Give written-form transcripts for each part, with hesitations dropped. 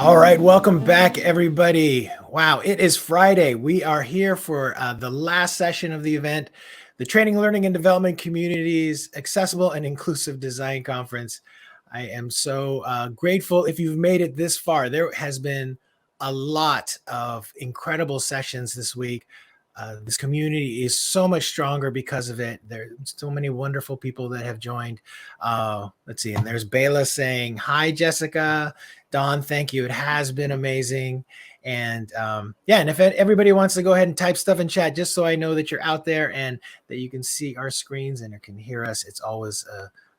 All right, welcome back, everybody. Wow, it is Friday. We are here for the last session of the event, the Training, Learning, and Development Communities Accessible and Inclusive Design Conference. I am so grateful if you've made it this far. There has been a lot of incredible sessions this week. This community is so much stronger because of it. There are so many wonderful people that have joined. Let's see, and there's Bayla saying, hi, Jessica. Don, thank you. It has been amazing. And yeah, and if everybody wants to go ahead and type stuff in chat, just so I know that you're out there and that you can see our screens and you can hear us, it's always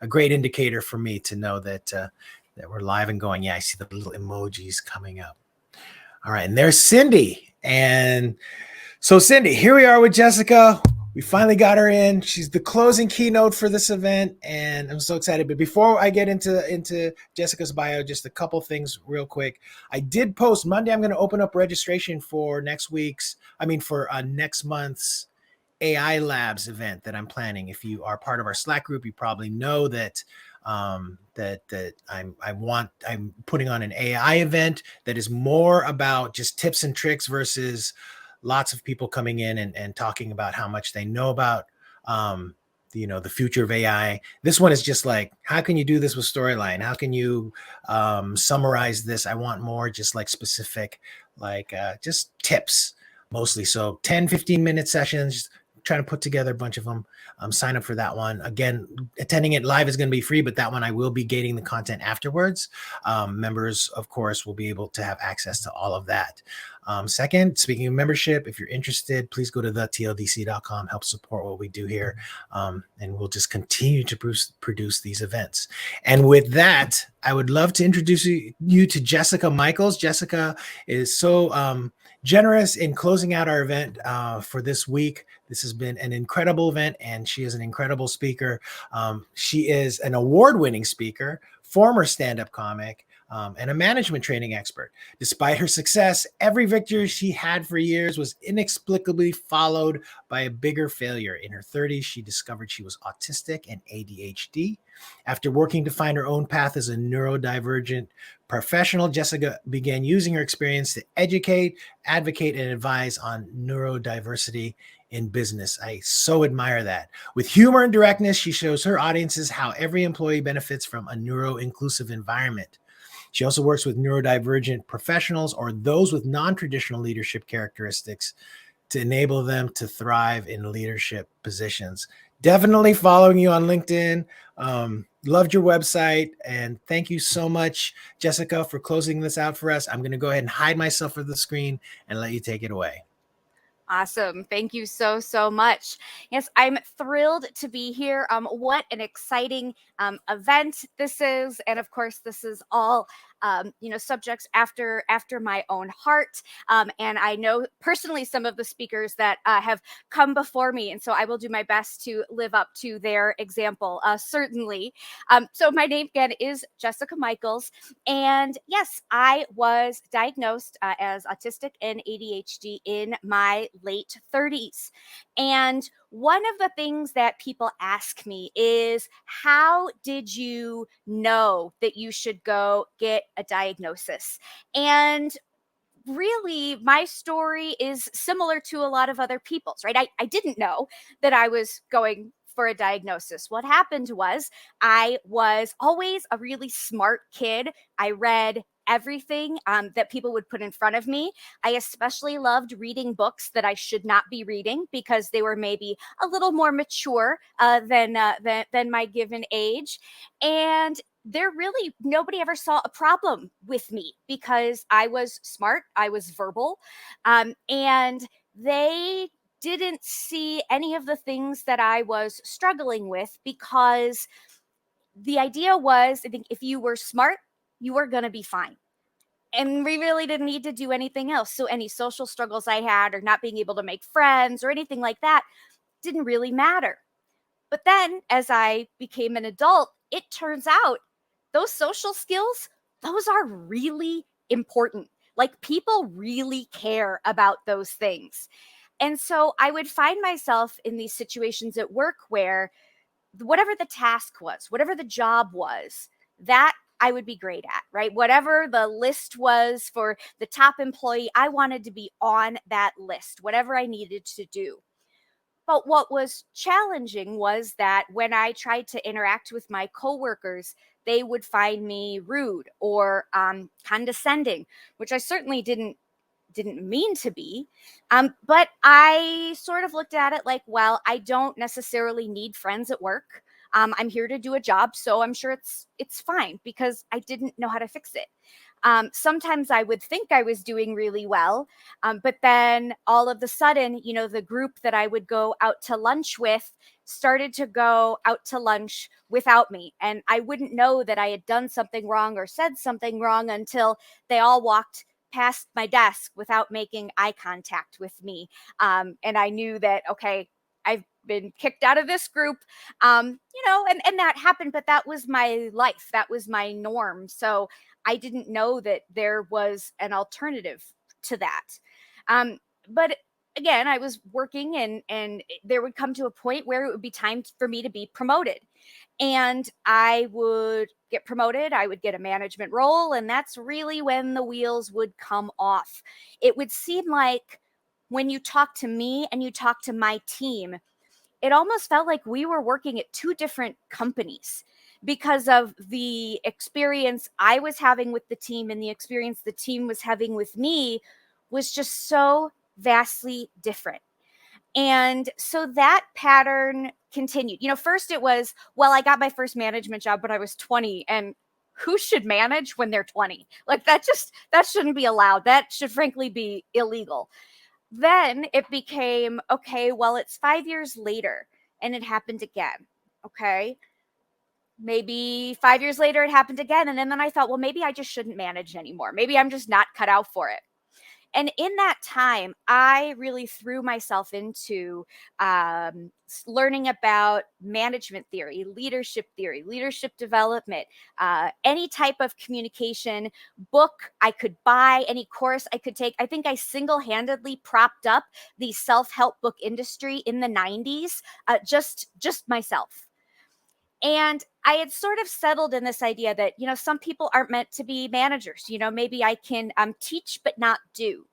a great indicator for me to know that that we're live and going. Yeah, I see the little emojis coming up. All right, and there's Cindy. And so Cindy, here we are with Jessica. We finally got her in. She's the closing keynote for this event, and I'm so excited. But before I get into Jessica's bio, just a couple things real quick. I did post Monday. I'm going to open up registration for next month's AI Labs event that I'm planning. If you are part of our Slack group, you probably know that I'm putting on an AI event that is more about just tips and tricks versus lots of people coming in and talking about how much they know about the future of AI. This one is just like, how can you do this with storyline? How can you summarize this? I want more just like specific, like just tips mostly. So 10-15 minute sessions, trying to put together a bunch of them. Sign up for that one. Again, attending it live is going to be free, but that one I will be gating the content afterwards. Members, of course, will be able to have access to all of that. Second, speaking of membership, if you're interested, please go to thetldc.com, help support what we do here. And we'll just continue to produce these events. And with that, I would love to introduce you to Jessica Michaels. Jessica is so generous in closing out our event for this week. This has been an incredible event, and she is an incredible speaker. She is an award-winning speaker, former stand-up comic, and a management training expert. Despite her success, every victory she had for years was inexplicably followed by a bigger failure. In her 30s, she discovered she was autistic and ADHD. After working to find her own path as a neurodivergent professional, Jessica began using her experience to educate, advocate, and advise on neurodiversity in business. I so admire that. With humor and directness, she shows her audiences how every employee benefits from a neuro-inclusive environment. She also works with neurodivergent professionals or those with non-traditional leadership characteristics to enable them to thrive in leadership positions. Definitely following you on LinkedIn. Loved your website. And thank you so much, Jessica, for closing this out for us. I'm going to go ahead and hide myself from the screen and let you take it away. Awesome. Thank you so much. Yes, I'm thrilled to be here. What an exciting event this is. And of course, this is all subjects after my own heart. And I know personally some of the speakers that have come before me. And so I will do my best to live up to their example, certainly. So my name again is Jessica Michaels. And yes, I was diagnosed as autistic and ADHD in my late 30s. And one of the things that people ask me is, how did you know that you should go get a diagnosis? And really, my story is similar to a lot of other people's, right? I didn't know that I was going for a diagnosis. What happened was I was always a really smart kid. I read everything that people would put in front of me. I especially loved reading books that I should not be reading because they were maybe a little more mature than my given age. And nobody ever saw a problem with me because I was smart, I was verbal, and they didn't see any of the things that I was struggling with, because the idea was, I think, if you were smart, you were going to be fine. And we really didn't need to do anything else. So any social struggles I had or not being able to make friends or anything like that didn't really matter. But then as I became an adult, it turns out those social skills, those are really important. Like, people really care about those things. And so I would find myself in these situations at work where whatever the task was, whatever the job was, that I would be great at, right? Whatever the list was for the top employee, I wanted to be on that list, whatever I needed to do. But what was challenging was that when I tried to interact with my coworkers, they would find me rude or condescending, which I certainly didn't mean to be. But I sort of looked at it like, well, I don't necessarily need friends at work. I'm here to do a job, so I'm sure it's fine because I didn't know how to fix it. Sometimes I would think I was doing really well, but then all of a sudden, the group that I would go out to lunch with started to go out to lunch without me. And I wouldn't know that I had done something wrong or said something wrong until they all walked past my desk without making eye contact with me. And I knew that, okay, I've been kicked out of this group, and that happened, but that was my life. That was my norm. So I didn't know that there was an alternative to that. But again, I was working and there would come to a point where it would be time for me to be promoted. And I would get promoted, I would get a management role, and that's really when the wheels would come off. It would seem like when you talk to me and you talk to my team, it almost felt like we were working at two different companies because of the experience I was having with the team and the experience the team was having with me was just so vastly different. And so that pattern continued. First it was, well, I got my first management job when I was 20, and who should manage when they're 20? Like that shouldn't be allowed. That should frankly be illegal. Then it became, okay, well, it's 5 years later and it happened again. Okay. Maybe 5 years later it happened again. And then I thought, well, maybe I just shouldn't manage anymore. Maybe I'm just not cut out for it. And in that time, I really threw myself into learning about management theory, leadership development, any type of communication book I could buy, any course I could take. I think I single-handedly propped up the self-help book industry in the 90s, just myself. And I had sort of settled in this idea that, some people aren't meant to be managers. Maybe I can teach but not do.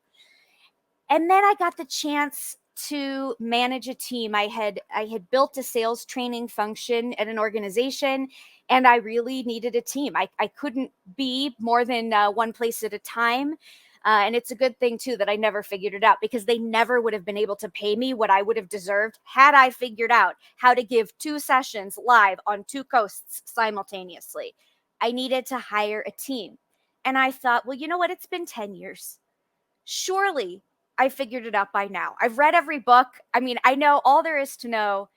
And then I got the chance to manage a team. I had built a sales training function at an organization, and I really needed a team. I couldn't be more than one place at a time. And it's a good thing, too, that I never figured it out, because they never would have been able to pay me what I would have deserved had I figured out how to give 2 sessions live on 2 coasts simultaneously. I needed to hire a team. And I thought, well, you know what? It's been 10 years. Surely I figured it out by now. I've read every book. I mean, I know all there is to know.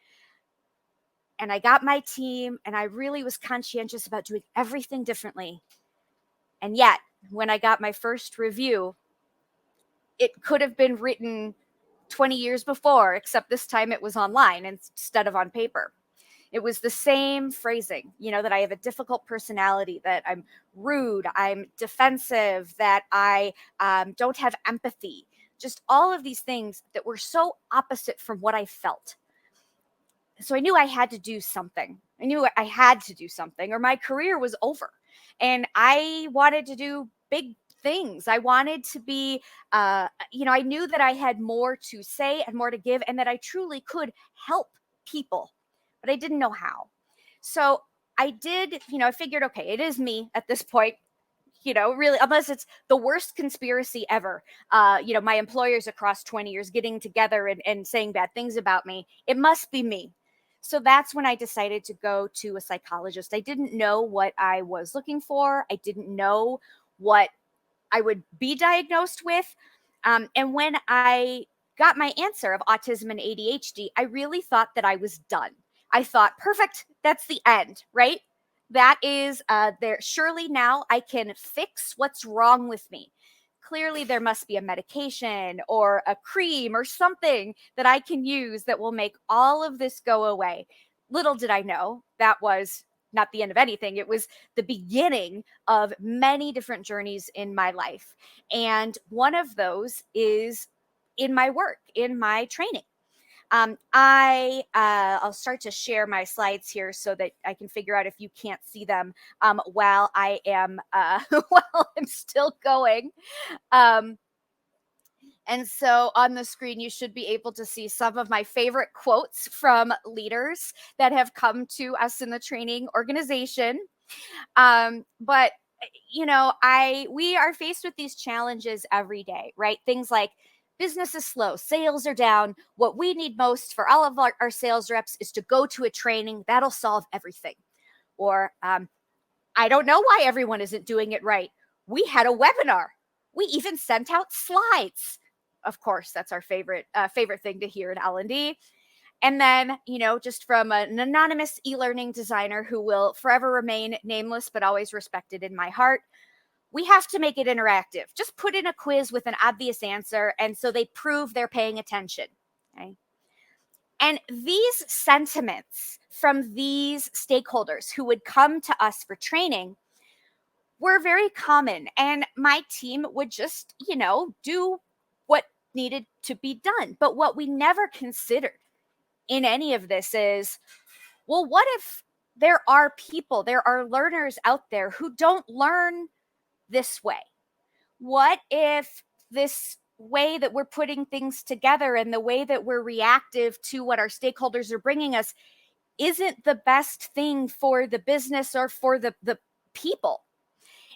And I got my team, and I really was conscientious about doing everything differently. And yet, when I got my first review, it could have been written 20 years before, except this time it was online instead of on paper. It was the same phrasing, that I have a difficult personality, that I'm rude, I'm defensive, that I don't have empathy. Just all of these things that were so opposite from what I felt. So I knew I had to do something. I knew I had to do something, or my career was over. And I wanted to do big things. I wanted to be, I knew that I had more to say and more to give, and that I truly could help people, but I didn't know how. So I did, I figured, okay, it is me at this point. Really, unless it's the worst conspiracy ever, my employers across 20 years getting together and saying bad things about me, it must be me. So that's when I decided to go to a psychologist. I didn't know what I was looking for. I didn't know what I would be diagnosed with. And when I got my answer of autism and ADHD, I really thought that I was done. I thought, perfect, that's the end, right? That is there. Surely now I can fix what's wrong with me. Clearly, there must be a medication or a cream or something that I can use that will make all of this go away. Little did I know that was not the end of anything. It was the beginning of many different journeys in my life. And one of those is in my work, in my training. I'll start to share my slides here so that I can figure out if you can't see them while I am while I'm still going. And so on the screen, you should be able to see some of my favorite quotes from leaders that have come to us in the training organization. But we are faced with these challenges every day, right? Things like business is slow, sales are down. What we need most for all of our sales reps is to go to a training that'll solve everything. Or I don't know why everyone isn't doing it right. We had a webinar. We even sent out slides. Of course, that's our favorite thing to hear in L&D. And then, just from an anonymous e-learning designer who will forever remain nameless, but always respected in my heart, we have to make it interactive. Just put in a quiz with an obvious answer, and so they prove they're paying attention. Okay? And these sentiments from these stakeholders who would come to us for training were very common. And my team would just, do what needed to be done. But what we never considered in any of this is, well, what if there are learners out there who don't learn this way? What if this way that we're putting things together and the way that we're reactive to what our stakeholders are bringing us isn't the best thing for the business or for the people?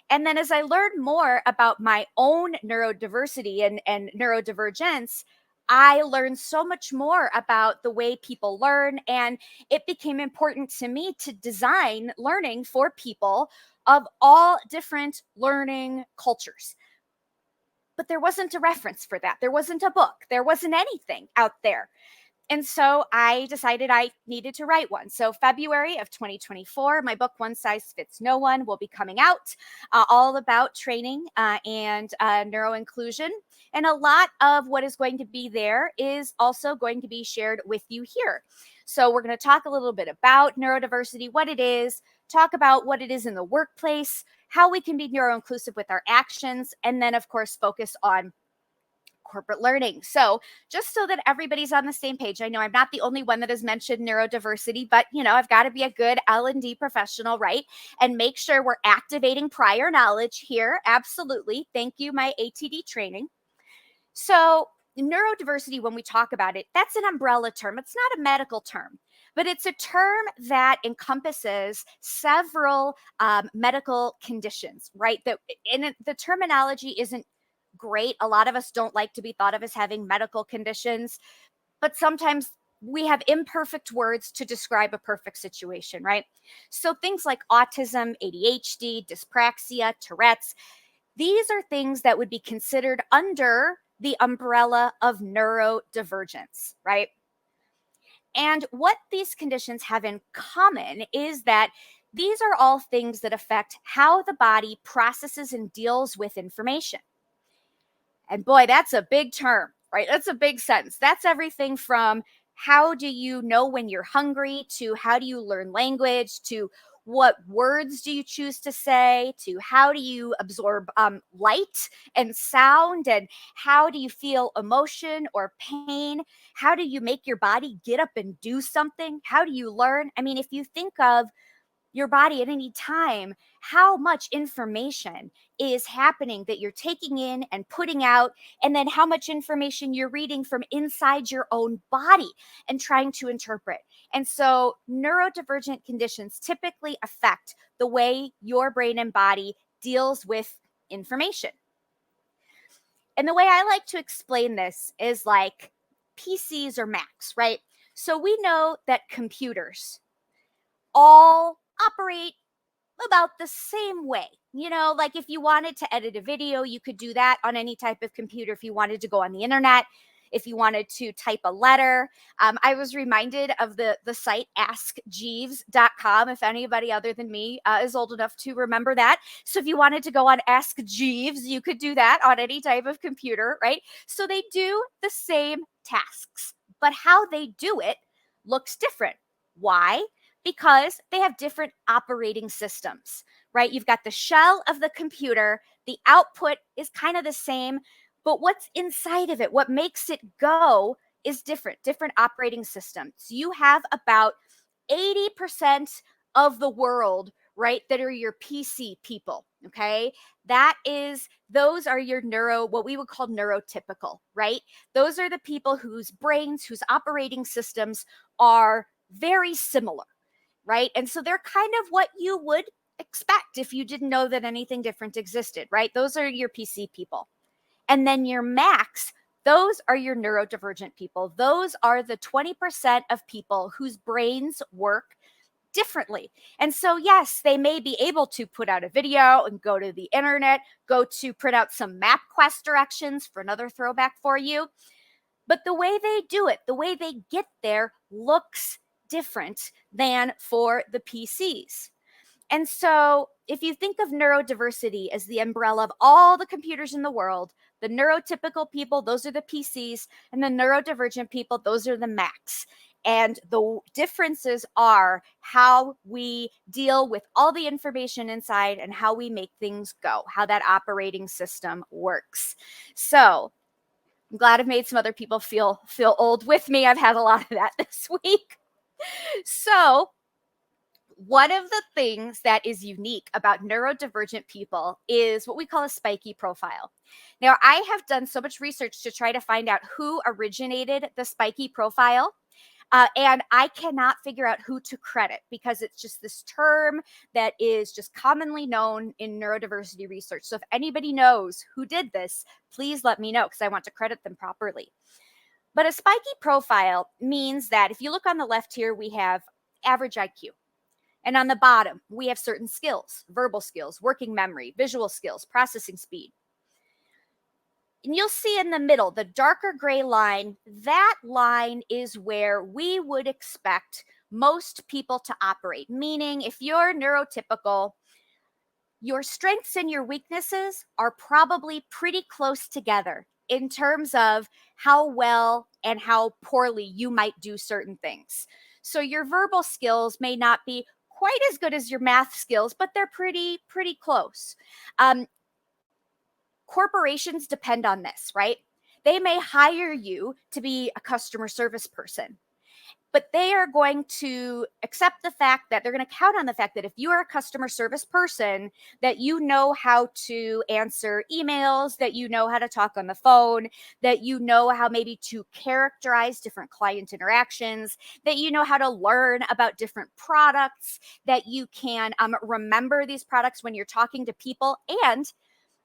And then as I learned more about my own neurodiversity and neurodivergence, I learned so much more about the way people learn. And it became important to me to design learning for people of all different learning cultures. But there wasn't a reference for that. There wasn't a book. There wasn't anything out there. And so I decided I needed to write one. So February of 2024, my book, One Size Fits No One, will be coming out, all about training and neuro-inclusion. And a lot of what is going to be there is also going to be shared with you here. So we're going to talk a little bit about neurodiversity, what it is, talk about what it is in the workplace, how we can be neuro-inclusive with our actions, and then, of course, focus on corporate learning. So just so that everybody's on the same page, I know I'm not the only one that has mentioned neurodiversity, but I've got to be a good L&D professional, right? And make sure we're activating prior knowledge here. Absolutely. Thank you, my ATD training. So neurodiversity, when we talk about it, that's an umbrella term. It's not a medical term, but it's a term that encompasses several medical conditions, right? And the terminology isn't great. A lot of us don't like to be thought of as having medical conditions, but sometimes we have imperfect words to describe a perfect situation, right? So things like autism, ADHD, dyspraxia, Tourette's, these are things that would be considered under the umbrella of neurodivergence, right? And what these conditions have in common is that these are all things that affect how the body processes and deals with information. And boy, that's a big term, right? That's a big sentence. That's everything from how do you know when you're hungry, to how do you learn language, to what words do you choose to say, to how do you absorb light and sound, and how do you feel emotion or pain? How do you make your body get up and do something? How do you learn? I mean, if you think of your body at any time, how much information is happening that you're taking in and putting out, and then how much information you're reading from inside your own body and trying to interpret. And so neurodivergent conditions typically affect the way your brain and body deals with information. And the way I like to explain this is like PCs or Macs, right? So we know that computers all operate about the same way. Like if you wanted to edit a video, you could do that on any type of computer. If you wanted to go on the internet, if you wanted to type a letter. I was reminded of the site askjeeves.com, if anybody other than me is old enough to remember that. So if you wanted to go on Ask Jeeves, you could do that on any type of computer, right? So they do the same tasks, but how they do it looks different. Why? Because they have different operating systems, right? You've got the shell of the computer, the output is kind of the same, but what's inside of it, what makes it go, is different operating systems. You have about 80% of the world, right, that are your PC people, okay? Those are your what we would call neurotypical, right? Those are the people whose brains, whose operating systems are very similar, right? And so they're kind of what you would expect if you didn't know that anything different existed, right? Those are your PC people. And then your max, those are your neurodivergent people. Those are the 20% of people whose brains work differently. And so, yes, they may be able to put out a video and go to the internet, go to print out some MapQuest directions for another throwback for you. But the way they do it, the way they get there looks different than for the PCs. And so, if you think of neurodiversity as the umbrella of all the computers in the world, the neurotypical people, those are the PCs, and the neurodivergent people, those are the Macs. And the differences are how we deal with all the information inside and how we make things go, how that operating system works. So, I'm glad I've made some other people feel old with me. I've had a lot of that this week. So, one of the things that is unique about neurodivergent people is what we call a spiky profile. Now, I have done so much research to try to find out who originated the spiky profile. And I cannot figure out who to credit because it's just this term that is just commonly known in neurodiversity research. So if anybody knows who did this, please let me know because I want to credit them properly. But a spiky profile means that if you look on the left here, we have average IQ. And on the bottom, we have certain skills, verbal skills, working memory, visual skills, processing speed. And you'll see in the middle, the darker gray line, that line is where we would expect most people to operate. Meaning, if you're neurotypical, your strengths and your weaknesses are probably pretty close together in terms of how well and how poorly you might do certain things. So your verbal skills may not be quite as good as your math skills, but they're pretty close. Corporations depend on this, right? They may hire you to be a customer service person, but they are going to accept the fact that they're going to count on the fact that if you are a customer service person, that you know how to answer emails, that you know how to talk on the phone, that you know how maybe to characterize different client interactions, that you know how to learn about different products, that you can remember these products when you're talking to people. And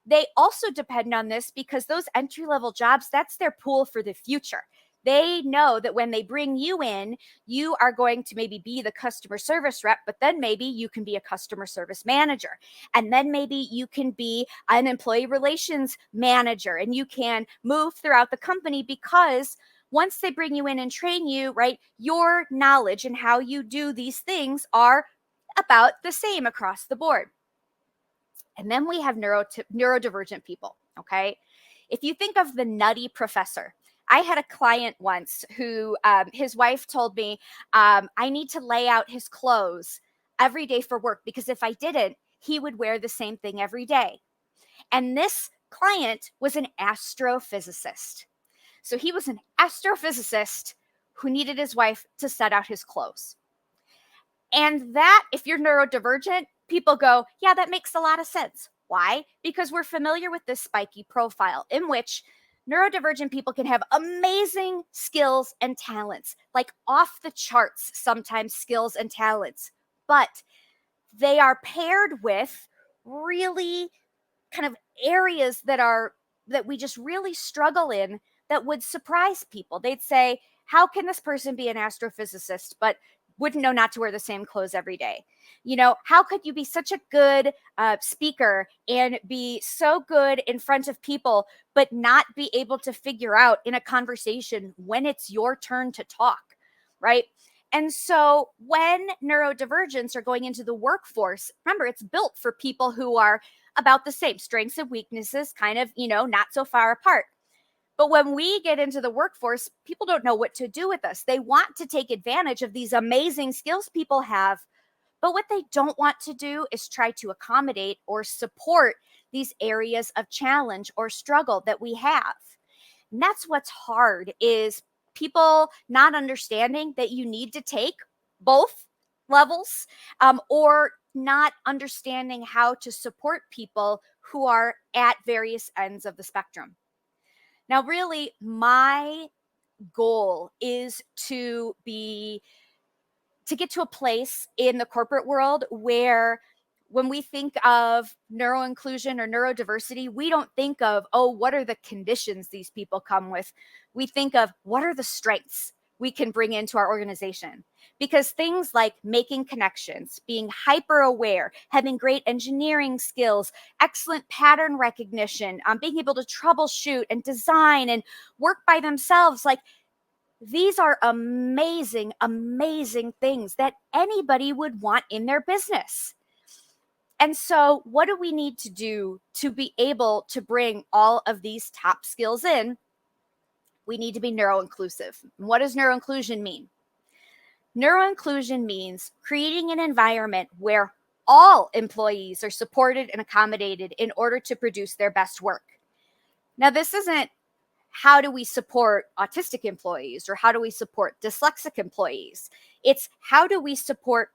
they also depend on this because those entry-level jobs, that's their pool for the future. They know that when they bring you in, you are going to maybe be the customer service rep, but then maybe you can be a customer service manager. And then maybe you can be an employee relations manager and you can move throughout the company because once they bring you in and train you, right, your knowledge and how you do these things are about the same across the board. And then we have neurodivergent people, okay? If you think of the nutty professor, I had a client once who his wife told me, I need to lay out his clothes every day for work because if I didn't, he would wear the same thing every day. And this client was an astrophysicist. So he was an astrophysicist who needed his wife to set out his clothes. And that, if you're neurodivergent, people go, yeah, that makes a lot of sense. Why? Because we're familiar with this spiky profile in which neurodivergent people can have amazing skills and talents, like off the charts, sometimes skills and talents, but they are paired with really kind of areas that we just really struggle in that would surprise people. They'd say, how can this person be an astrophysicist, but wouldn't know not to wear the same clothes every day? You know, how could you be such a good speaker and be so good in front of people, but not be able to figure out in a conversation when it's your turn to talk, right? And so when neurodivergents are going into the workforce, remember, it's built for people who are about the same strengths and weaknesses, kind of, you know, not so far apart. But when we get into the workforce, people don't know what to do with us. They want to take advantage of these amazing skills people have, but what they don't want to do is try to accommodate or support these areas of challenge or struggle that we have. And that's what's hard, is people not understanding that you need to take both levels, or not understanding how to support people who are at various ends of the spectrum. Now, really, my goal is to get to a place in the corporate world where when we think of neuro-inclusion or neurodiversity, we don't think of, oh, what are the conditions these people come with? We think of what are the strengths we can bring into our organization. Because things like making connections, being hyper aware, having great engineering skills, excellent pattern recognition, being able to troubleshoot and design and work by themselves, like these are amazing, amazing things that anybody would want in their business. And so, what do we need to do to be able to bring all of these top skills in? We need to be neuro-inclusive. What does neuro-inclusion mean? Neuro-inclusion means creating an environment where all employees are supported and accommodated in order to produce their best work. Now, this isn't how do we support autistic employees or how do we support dyslexic employees? It's how do we support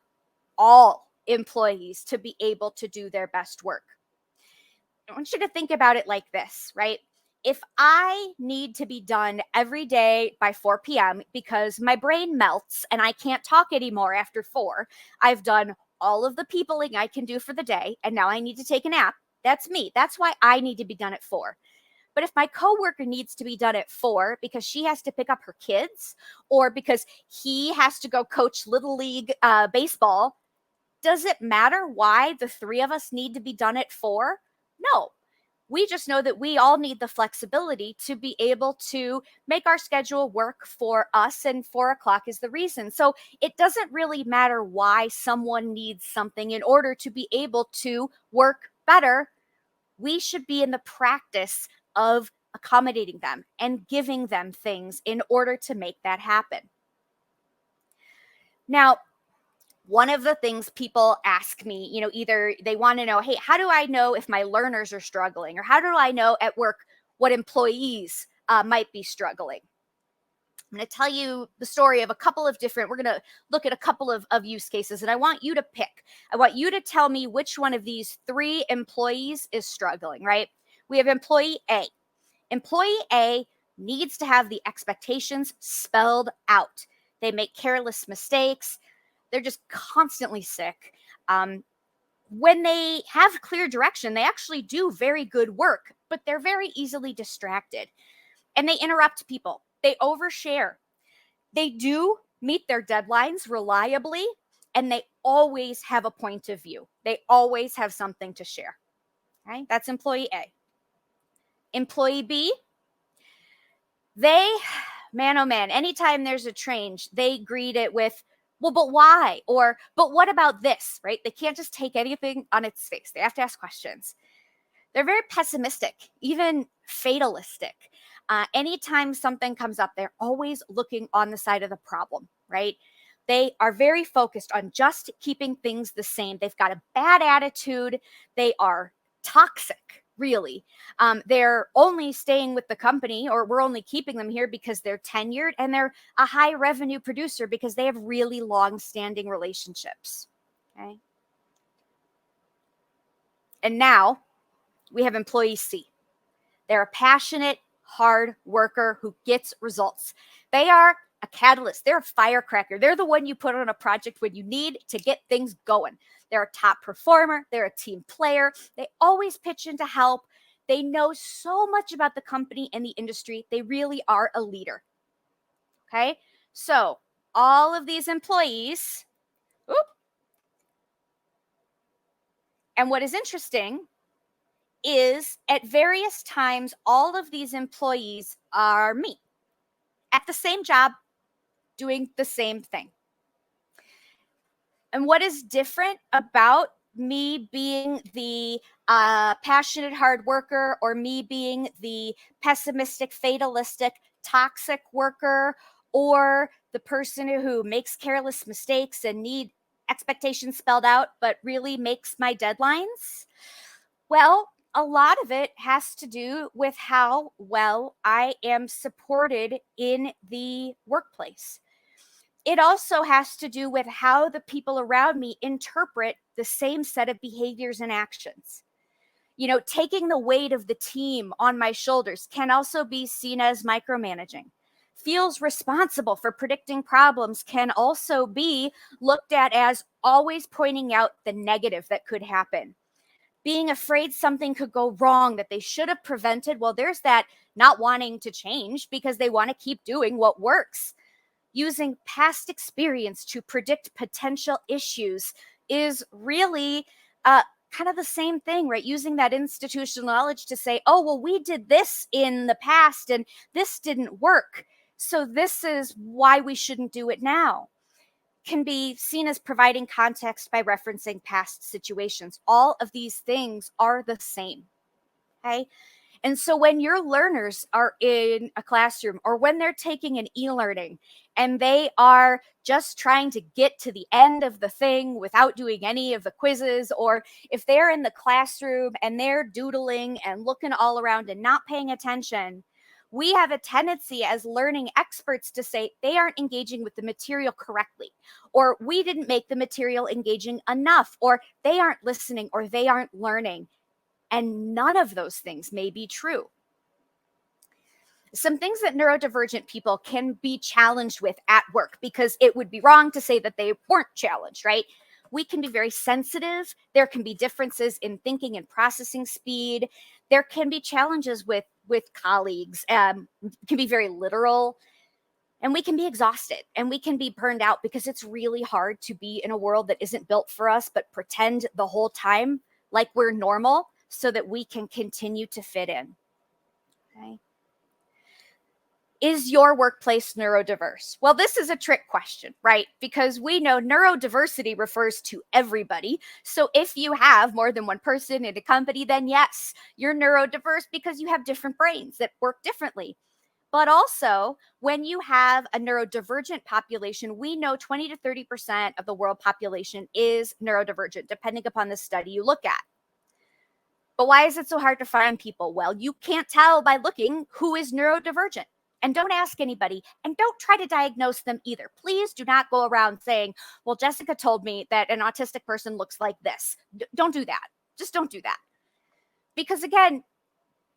all employees to be able to do their best work? I want you to think about it like this, right? If I need to be done every day by 4 p.m. because my brain melts and I can't talk anymore after 4, I've done all of the peopling I can do for the day, and now I need to take a nap. That's me. That's why I need to be done at 4. But if my coworker needs to be done at 4 because she has to pick up her kids or because he has to go coach Little League baseball, does it matter why the 3 of us need to be done at 4? No. We just know that we all need the flexibility to be able to make our schedule work for us, and 4 o'clock is the reason. So it doesn't really matter why someone needs something in order to be able to work better. We should be in the practice of accommodating them and giving them things in order to make that happen. Now, one of the things people ask me, either they want to know, hey, how do I know if my learners are struggling? Or how do I know at work what employees might be struggling? I'm going to tell you the story of a couple of different, we're going to look at a couple of use cases, and I want you to pick. I want you to tell me which one of these 3 employees is struggling, right? We have employee A. Employee A needs to have the expectations spelled out. They make careless mistakes. They're just constantly sick. When they have clear direction, they actually do very good work, but they're very easily distracted. And they interrupt people. They overshare. They do meet their deadlines reliably, and they always have a point of view. They always have something to share. Right? That's employee A. Employee B, they, man, oh man, anytime there's a change, they greet it with, well, but why? Or, but what about this, right? They can't just take anything on its face. They have to ask questions. They're very pessimistic, even fatalistic. Anytime something comes up, they're always looking on the side of the problem, right? They are very focused on just keeping things the same. They've got a bad attitude. They are toxic, really. They're only staying with the company, or we're only keeping them here because they're tenured, and they're a high revenue producer because they have really long-standing relationships. Okay. And now we have employee C. They're a passionate, hard worker who gets results. They are a catalyst. They're a firecracker. They're the one you put on a project when you need to get things going. They're a top performer. They're a team player. They always pitch in to help. They know so much about the company and the industry. They really are a leader. Okay? So all of these employees, and what is interesting is at various times, all of these employees are me at the same job, doing the same thing. And what is different about me being the passionate hard worker, or me being the pessimistic, fatalistic, toxic worker, or the person who makes careless mistakes and need expectations spelled out, but really makes my deadlines? Well, a lot of it has to do with how well I am supported in the workplace. It also has to do with how the people around me interpret the same set of behaviors and actions. Taking the weight of the team on my shoulders can also be seen as micromanaging. Feels responsible for predicting problems can also be looked at as always pointing out the negative that could happen. Being afraid something could go wrong that they should have prevented. Well, there's that not wanting to change because they want to keep doing what works. Using past experience to predict potential issues is really kind of the same thing, right? Using that institutional knowledge to say, oh, well, we did this in the past and this didn't work. So this is why we shouldn't do it now. Can be seen as providing context by referencing past situations. All of these things are the same. Okay. And so when your learners are in a classroom or when they're taking an e-learning and they are just trying to get to the end of the thing without doing any of the quizzes, or if they're in the classroom and they're doodling and looking all around and not paying attention, we have a tendency as learning experts to say they aren't engaging with the material correctly, or we didn't make the material engaging enough, or they aren't listening, or they aren't learning. And none of those things may be true. Some things that neurodivergent people can be challenged with at work, because it would be wrong to say that they weren't challenged, right? We can be very sensitive. There can be differences in thinking and processing speed. There can be challenges with colleagues, can be very literal, and we can be exhausted and we can be burned out because it's really hard to be in a world that isn't built for us, but pretend the whole time like we're normal so that we can continue to fit in. Okay. Is your workplace neurodiverse? Well, this is a trick question, right? Because we know neurodiversity refers to everybody. So if you have more than one person in a company, then yes, you're neurodiverse because you have different brains that work differently. But also, when you have a neurodivergent population, we know 20 to 30% of the world population is neurodivergent, depending upon the study you look at. But why is it so hard to find people? Well, you can't tell by looking who is neurodivergent. And don't ask anybody, and don't try to diagnose them either. Please do not go around saying, well, Jessica told me that an autistic person looks like this. Don't do that. Just don't do that. Because again,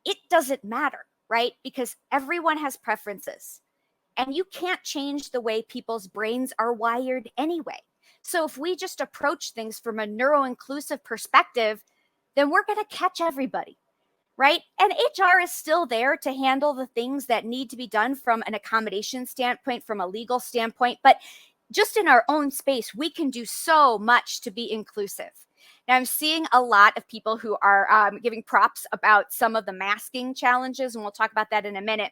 it doesn't matter, right? Because everyone has preferences. And you can't change the way people's brains are wired anyway. So if we just approach things from a neuro-inclusive perspective, then we're going to catch everybody. Right? And HR is still there to handle the things that need to be done from an accommodation standpoint, from a legal standpoint. But just in our own space, we can do so much to be inclusive. Now, I'm seeing a lot of people who are giving props about some of the masking challenges, and we'll talk about that in a minute.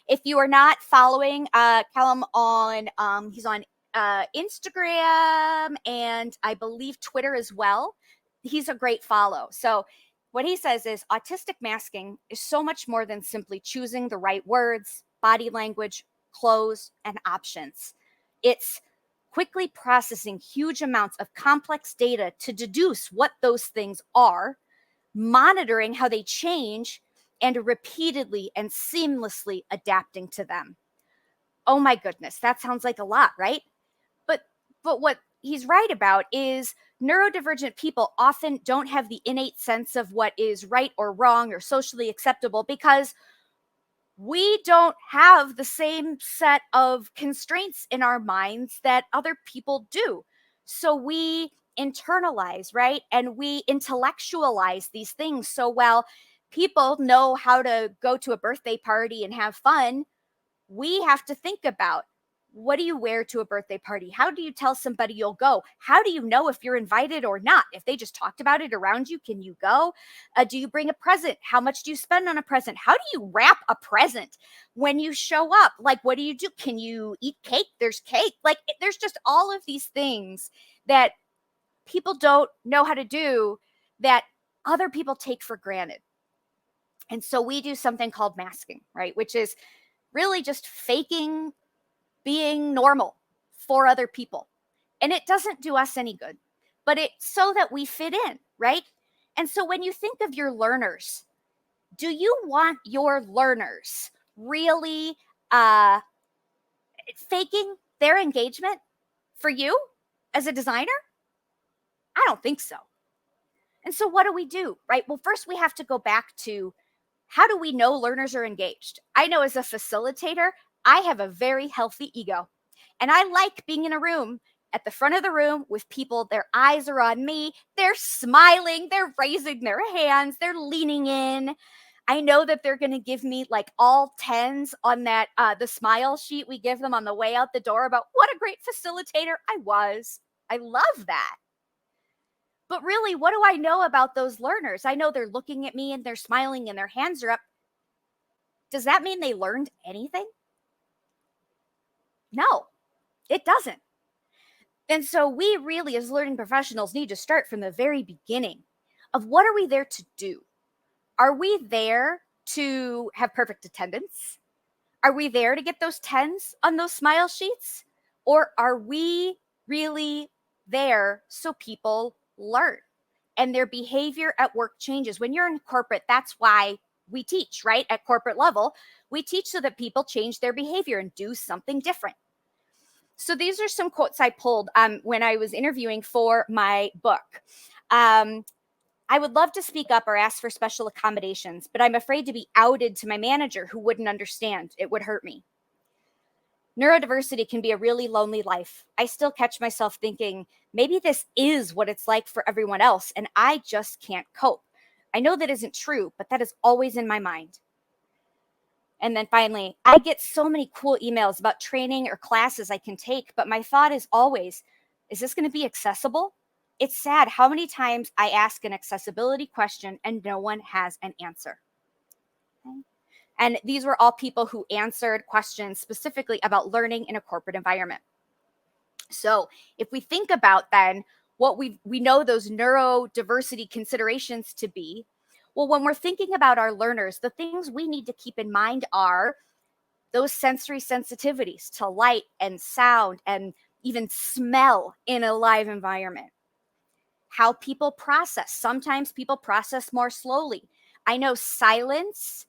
If you are not following Callum on, he's on Instagram and I believe Twitter as well. He's a great follow. So what he says is autistic masking is so much more than simply choosing the right words, body language, clothes, and options. It's quickly processing huge amounts of complex data to deduce what those things are, monitoring how they change, and repeatedly and seamlessly adapting to them. Oh my goodness, that sounds like a lot, right? But what he's right about is neurodivergent people often don't have the innate sense of what is right or wrong or socially acceptable because we don't have the same set of constraints in our minds that other people do. So we internalize, right? And we intellectualize these things. So while people know how to go to a birthday party and have fun, we have to think about, what do you wear to a birthday party? How do you tell somebody you'll go? How do you know if you're invited or not? If they just talked about it around you, can you go? Do you bring a present? How much do you spend on a present? How do you wrap a present when you show up? Like, what do you do? Can you eat cake? There's cake. Like, there's just all of these things that people don't know how to do that other people take for granted. And so we do something called masking, right? Which is really just faking being normal for other people. And it doesn't do us any good, but it's so that we fit in, right? And so when you think of your learners, do you want your learners really faking their engagement for you as a designer? I don't think so. And so what do we do, right? Well, first we have to go back to, how do we know learners are engaged? I know as a facilitator, I have a very healthy ego. And I like being in a room, at the front of the room, with people, their eyes are on me, they're smiling, they're raising their hands, they're leaning in. I know that they're going to give me like all 10s on that, the smile sheet we give them on the way out the door about what a great facilitator I was. I love that. But really, what do I know about those learners? I know they're looking at me and they're smiling and their hands are up. Does that mean they learned anything? No, it doesn't. And so we really, as learning professionals, need to start from the very beginning of, what are we there to do? Are we there to have perfect attendance? Are we there to get those 10s on those smile sheets? Or are we really there so people learn and their behavior at work changes? When you're in corporate, that's why we teach, right? At corporate level, we teach so that people change their behavior and do something different. So these are some quotes I pulled when I was interviewing for my book. I would love to speak up or ask for special accommodations, but I'm afraid to be outed to my manager who wouldn't understand. It would hurt me. Neurodiversity can be a really lonely life. I still catch myself thinking, maybe this is what it's like for everyone else, and I just can't cope. I know that isn't true, but that is always in my mind. And then finally, I get so many cool emails about training or classes I can take, but my thought is always, is this going to be accessible? It's sad how many times I ask an accessibility question and no one has an answer. Okay. And these were all people who answered questions specifically about learning in a corporate environment. So if we think about then what we know those neurodiversity considerations to be, well, when we're thinking about our learners, the things we need to keep in mind are those sensory sensitivities to light and sound and even smell in a live environment. How people process. Sometimes people process more slowly. I know silence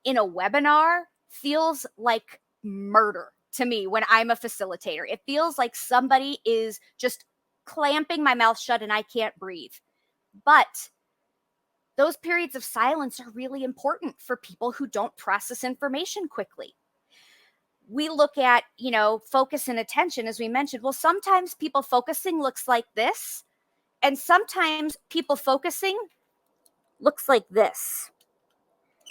in a webinar feels like murder to me when I'm a facilitator. It feels like somebody is just clamping my mouth shut and I can't breathe. But those periods of silence are really important for people who don't process information quickly. We look at, focus and attention, as we mentioned. Well, sometimes people focusing looks like this, and sometimes people focusing looks like this.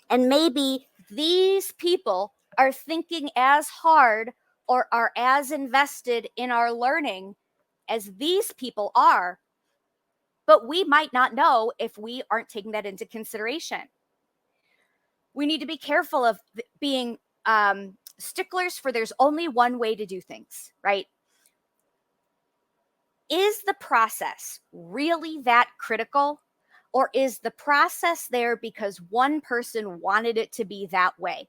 And maybe these people are thinking as hard or are as invested in our learning as these people are, but we might not know if we aren't taking that into consideration. We need to be careful of being sticklers for there's only one way to do things, right? Is the process really that critical? Or is the process there because one person wanted it to be that way?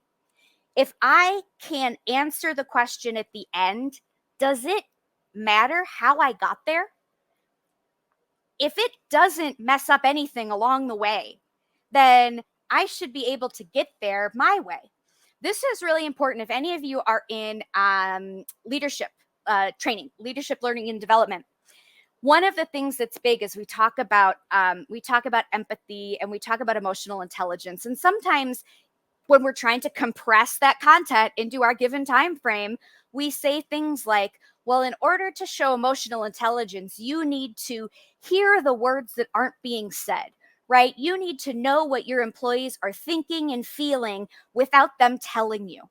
If I can answer the question at the end, does it matter how I got there? If it doesn't mess up anything along the way, then I should be able to get there my way. This is really important if any of you are in leadership training, leadership learning and development. One of the things that's big is we talk about empathy and we talk about emotional intelligence. And sometimes when we're trying to compress that content into our given time frame, we say things like, well, in order to show emotional intelligence, you need to hear the words that aren't being said, right? You need to know what your employees are thinking and feeling without them telling you.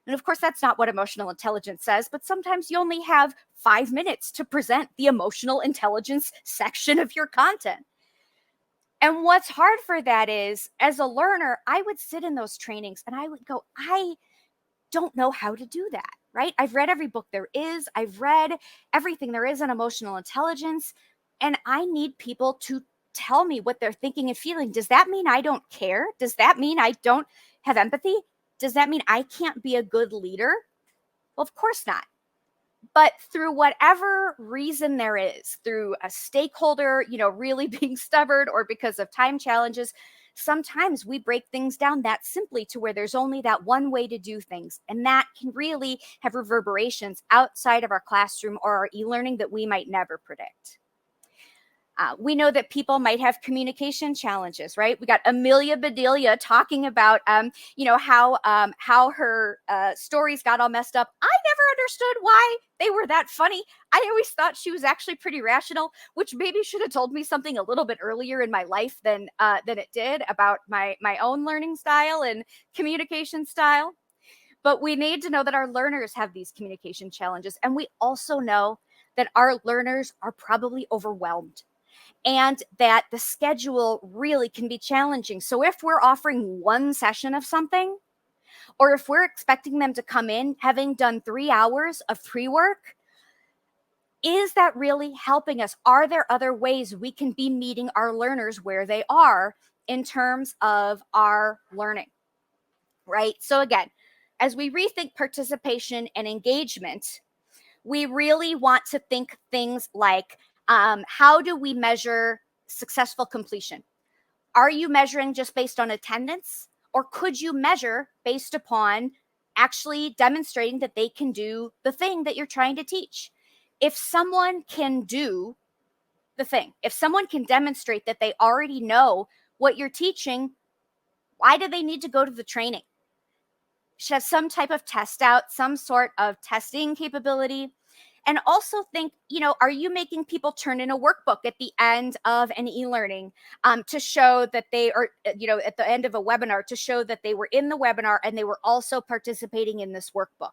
And of course, that's not what emotional intelligence says, but sometimes you only have 5 minutes to present the emotional intelligence section of your content. And what's hard for that is, as a learner, I would sit in those trainings and I would go, I don't know how to do that, right? I've read every book there is. I've read everything there is on emotional intelligence, and I need people to tell me what they're thinking and feeling. Does that mean I don't care? Does that mean I don't have empathy? Does that mean I can't be a good leader? Well, of course not. But through whatever reason there is, through a stakeholder, really being stubborn, or because of time challenges, sometimes we break things down that simply to where there's only that one way to do things. And that can really have reverberations outside of our classroom or our e-learning that we might never predict. We know that people might have communication challenges, right? We got Amelia Bedelia talking about, how her stories got all messed up. I never understood why they were that funny. I always thought she was actually pretty rational, which maybe should have told me something a little bit earlier in my life than it did about my own learning style and communication style. But we need to know that our learners have these communication challenges, and we also know that our learners are probably overwhelmed, and that the schedule really can be challenging. So if we're offering one session of something, or if we're expecting them to come in having done 3 hours of pre-work, is that really helping us? Are there other ways we can be meeting our learners where they are in terms of our learning, right? So again, as we rethink participation and engagement, we really want to think things like, how do we measure successful completion? Are you measuring just based on attendance? Or could you measure based upon actually demonstrating that they can do the thing that you're trying to teach? If someone can do the thing, if someone can demonstrate that they already know what you're teaching, why do they need to go to the training? Should have some type of test out, some sort of testing capability. And also think, are you making people turn in a workbook at the end of an e-learning to show that they are, at the end of a webinar, to show that they were in the webinar and they were also participating in this workbook?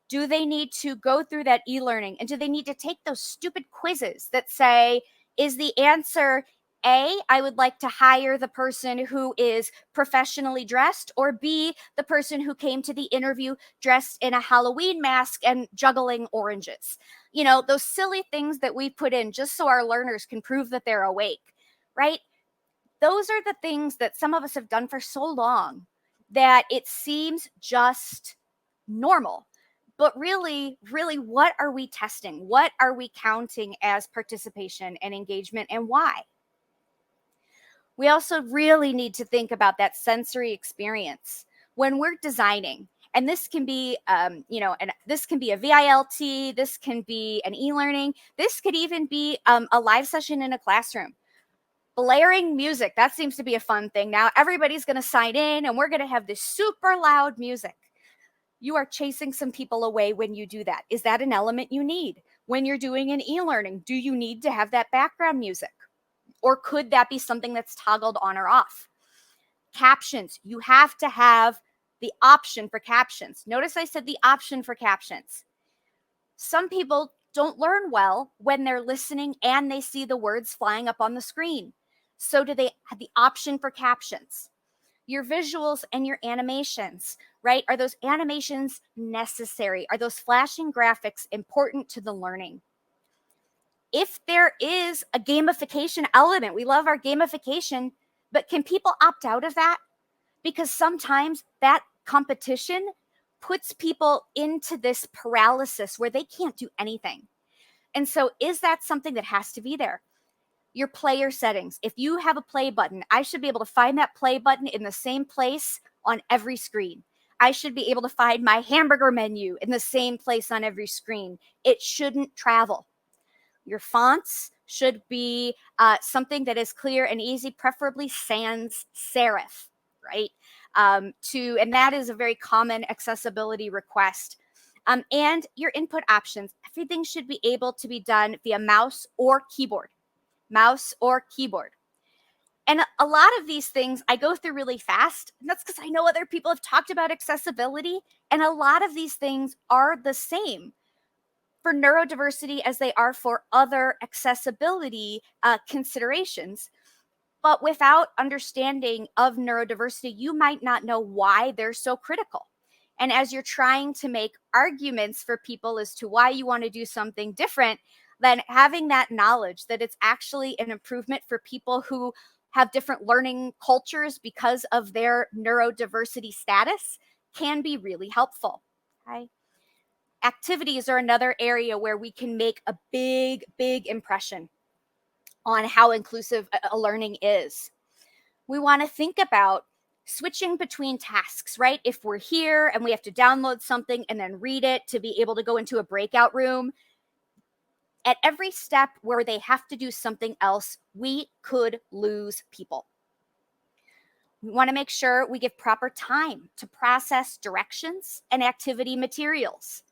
Do they need to go through that e-learning? And do they need to take those stupid quizzes that say, is the answer A, I would like to hire the person who is professionally dressed, or B, the person who came to the interview dressed in a Halloween mask and juggling oranges? Those silly things that we put in just so our learners can prove that they're awake, right? Those are the things that some of us have done for so long that it seems just normal. But really, what are we testing? What are we counting as participation and engagement, and why? We also really need to think about that sensory experience when we're designing. And this can be, this can be a VILT, this can be an e-learning, this could even be a live session in a classroom. Blaring music, that seems to be a fun thing now. Everybody's going to sign in and we're going to have this super loud music. You are chasing some people away when you do that. Is that an element you need? When you're doing an e-learning, do you need to have that background music? Or could that be something that's toggled on or off? Captions, you have to have the option for captions. Notice I said the option for captions. Some people don't learn well when they're listening and they see the words flying up on the screen. So do they have the option for captions? Your visuals and your animations, right? Are those animations necessary? Are those flashing graphics important to the learning? If there is a gamification element, we love our gamification, but can people opt out of that? Because sometimes that competition puts people into this paralysis where they can't do anything. And so is that something that has to be there? Your player settings. If you have a play button, I should be able to find that play button in the same place on every screen. I should be able to find my hamburger menu in the same place on every screen. It shouldn't travel. Your fonts should be something that is clear and easy, preferably sans serif, right? And that is a very common accessibility request. And your input options. Everything should be able to be done via mouse or keyboard. Mouse or keyboard. And a lot of these things I go through really fast. And that's because I know other people have talked about accessibility. And a lot of these things are the same for neurodiversity as they are for other accessibility considerations. But without understanding of neurodiversity, you might not know why they're so critical. And as you're trying to make arguments for people as to why you want to do something different, then having that knowledge that it's actually an improvement for people who have different learning cultures because of their neurodiversity status can be really helpful. Okay. Activities are another area where we can make a big, big impression on how inclusive a learning is. We want to think about switching between tasks, right? If we're here and we have to download something and then read it to be able to go into a breakout room, at every step where they have to do something else, we could lose people. We want to make sure we give proper time to process directions and activity materials.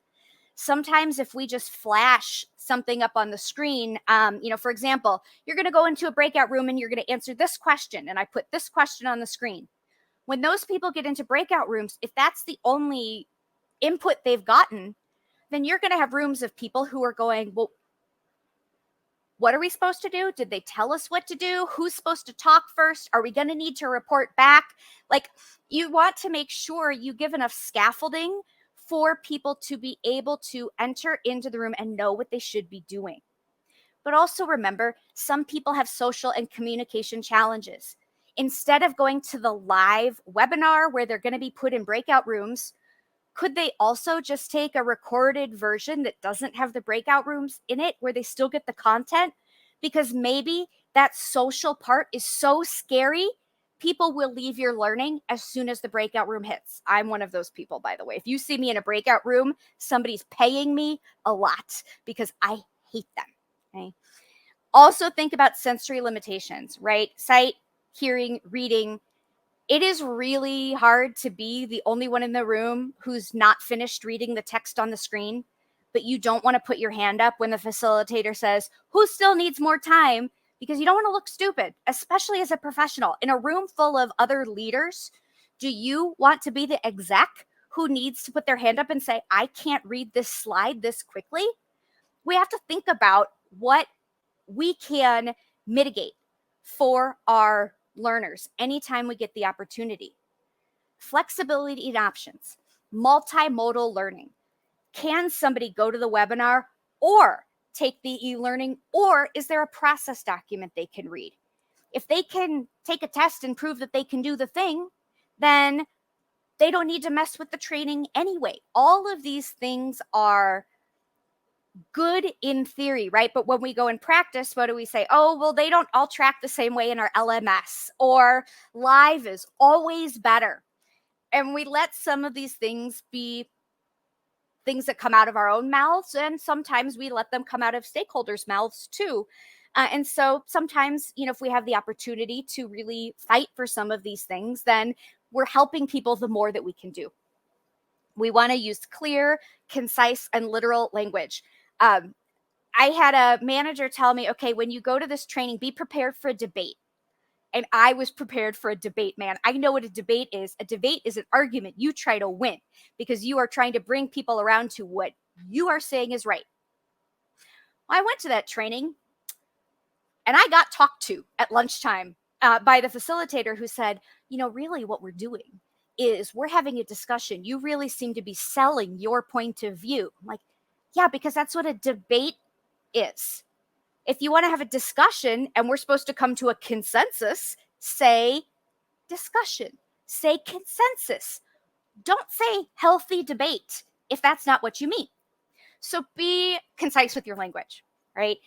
Sometimes if we just flash something up on the screen, for example, you're going to go into a breakout room and you're going to answer this question, and I put this question on the screen. When those people get into breakout rooms, if that's the only input they've gotten, then you're going to have rooms of people who are going, well, what are we supposed to do? Did they tell us what to do? Who's supposed to talk first? Are we going to need to report back? Like, you want to make sure you give enough scaffolding for people to be able to enter into the room and know what they should be doing. But also remember, some people have social and communication challenges. Instead of going to the live webinar where they're going to be put in breakout rooms, could they also just take a recorded version that doesn't have the breakout rooms in it where they still get the content? Because maybe that social part is so scary, people will leave your learning as soon as the breakout room hits. I'm one of those people, by the way. If you see me in a breakout room, somebody's paying me a lot because I hate them. Okay. Also think about sensory limitations, right? Sight, hearing, reading. It is really hard to be the only one in the room who's not finished reading the text on the screen, but you don't want to put your hand up when the facilitator says, who still needs more time? Because you don't want to look stupid, especially as a professional. In a room full of other leaders, do you want to be the exec who needs to put their hand up and say, I can't read this slide this quickly? We have to think about what we can mitigate for our learners anytime we get the opportunity. Flexibility in options, multimodal learning. Can somebody go to the webinar or take the e-learning, or is there a process document they can read? If they can take a test and prove that they can do the thing, then they don't need to mess with the training anyway. All of these things are good in theory, right? But when we go in practice, what do we say? Oh, well, they don't all track the same way in our LMS, or live is always better. And we let some of these things be things that come out of our own mouths, and sometimes we let them come out of stakeholders' mouths too. And so sometimes, if we have the opportunity to really fight for some of these things, then we're helping people the more that we can do. We want to use clear, concise, and literal language. I had a manager tell me, okay, when you go to this training, be prepared for a debate. And I was prepared for a debate, man. I know what a debate is. A debate is an argument you try to win because you are trying to bring people around to what you are saying is right. I went to that training and I got talked to at lunchtime by the facilitator who said, really what we're doing is we're having a discussion. You really seem to be selling your point of view. I'm like, yeah, because that's what a debate is. If you want to have a discussion and we're supposed to come to a consensus, say discussion, say consensus. Don't say healthy debate if that's not what you mean. So be concise with your language, right?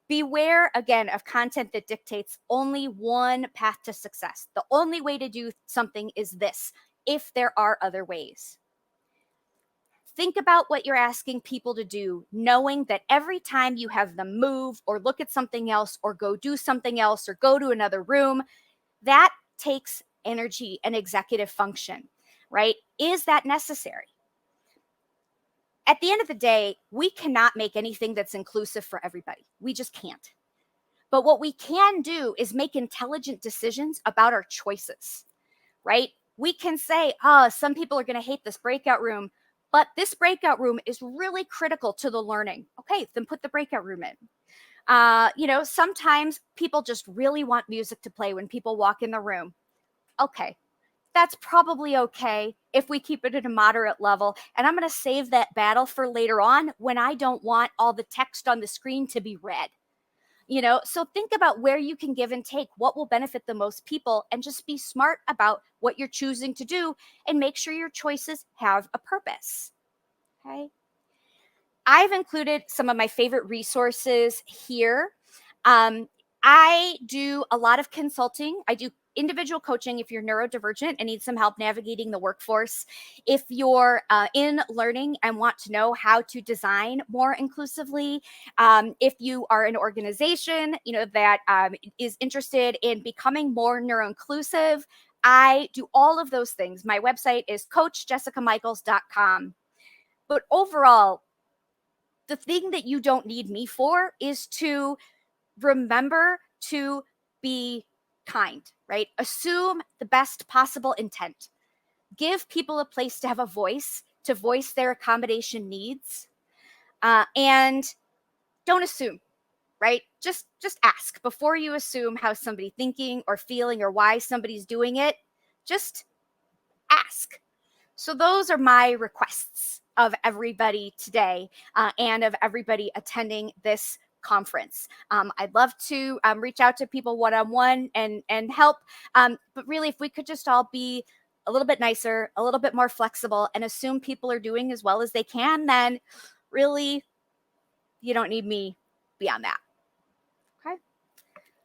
Beware, again, of content that dictates only one path to success. The only way to do something is this, if there are other ways. Think about what you're asking people to do, knowing that every time you have them move or look at something else or go do something else or go to another room, that takes energy and executive function, right? Is that necessary? At the end of the day, we cannot make anything that's inclusive for everybody. We just can't. But what we can do is make intelligent decisions about our choices, right? We can say, some people are going to hate this breakout room, but this breakout room is really critical to the learning. Okay, then put the breakout room in. Sometimes people just really want music to play when people walk in the room. Okay, that's probably okay if we keep it at a moderate level. And I'm going to save that battle for later on when I don't want all the text on the screen to be read. So think about where you can give and take, what will benefit the most people, and just be smart about what you're choosing to do and make sure your choices have a purpose. Okay. I've included some of my favorite resources here. I do a lot of consulting. I do individual coaching if you're neurodivergent and need some help navigating the workforce. If you're in learning and want to know how to design more inclusively, if you are an organization, that is interested in becoming more neuro-inclusive, I do all of those things. My website is coachjessicamichaels.com. But overall, the thing that you don't need me for is to remember to be kind, right? Assume the best possible intent. Give people a place to have a voice, to voice their accommodation needs, and don't assume, right? Just ask before you assume how somebody's thinking or feeling or why somebody's doing it. Just ask. So those are my requests of everybody today and of everybody attending this conference. I'd love to reach out to people one-on-one and help. But really, if we could just all be a little bit nicer, a little bit more flexible, and assume people are doing as well as they can, then really, you don't need me beyond that. Okay.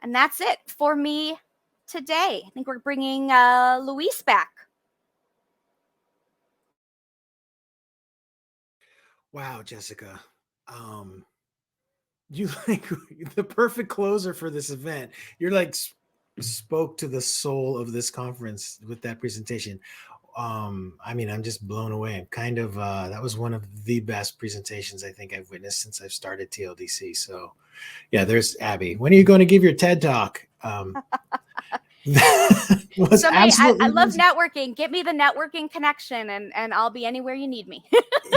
And that's it for me today. I think we're bringing Luis back. Wow, Jessica. You like the perfect closer for this event. You're like spoke to the soul of this conference with that presentation. I mean, I'm just blown away. I'm kind of that was one of the best presentations I think I've witnessed since I've started TLDC. So yeah, there's Abby. When are you going to give your TED talk? Was absolutely I love networking. Get me the networking connection and I'll be anywhere you need me.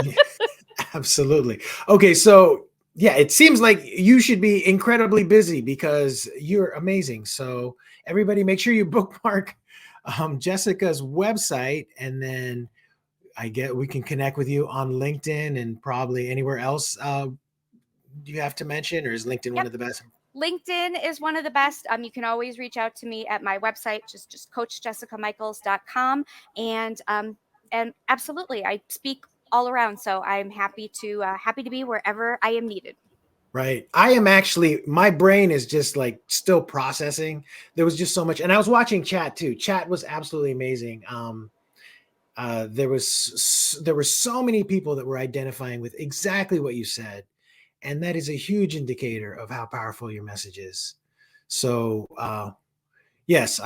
Yeah, absolutely. Okay, so yeah, it seems like you should be incredibly busy because you're amazing. So everybody make sure you bookmark Jessica's website, and then we can connect with you on LinkedIn and probably anywhere else you have to mention, or is LinkedIn one of the best? LinkedIn is one of the best. You can always reach out to me at my website, just coachjessicamichaels.com. And absolutely, I speak all around. So I'm happy to be wherever I am needed. Right. I am actually, my brain is just like still processing. There was just so much. And I was watching chat too. Chat was absolutely amazing. There were so many people that were identifying with exactly what you said. And that is a huge indicator of how powerful your message is. So yes,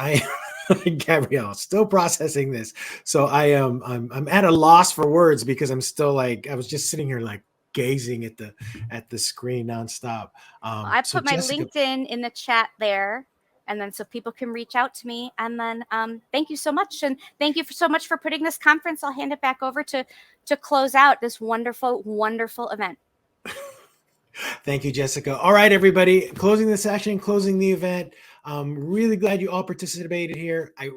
Gabrielle, still processing this. So I'm at a loss for words because I'm still like, I was just sitting here like gazing at the screen nonstop. I So put my Jessica, LinkedIn in the chat there, and then so people can reach out to me. And then thank you so much, and thank you so much for putting this conference. I'll hand it back over to close out this wonderful, wonderful event. Thank you, Jessica. All right, everybody, closing the session, closing the event. Really glad you all participated here. I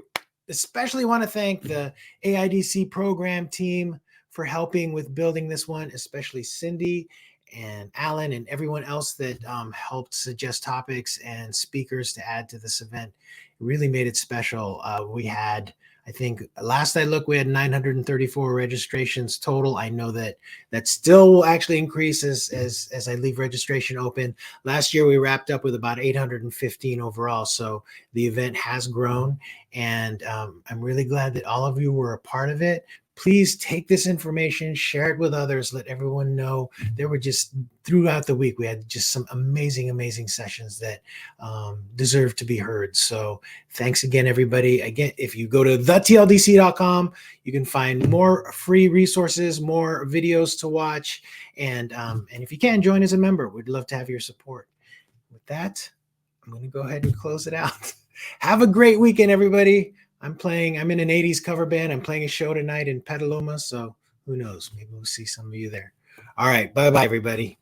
especially want to thank the AIDC program team for helping with building this one, especially Cindy and Alan and everyone else that helped suggest topics and speakers to add to this event. It really made it special. We had, I think last I looked, we had 934 registrations total. I know that still will actually increase as I leave registration open. Last year, we wrapped up with about 815 overall. So the event has grown, and I'm really glad that all of you were a part of it. Please take this information, share it with others, let everyone know. There were just throughout the week, we had just some amazing, amazing sessions that deserve to be heard. So thanks again, everybody. Again, if you go to thetldc.com, you can find more free resources, more videos to watch. And if you can, join as a member. We'd love to have your support. With that, I'm going to go ahead and close it out. Have a great weekend, everybody. I'm in an 80s cover band. I'm playing a show tonight in Petaluma. So who knows? Maybe we'll see some of you there. All right. Bye-bye, everybody.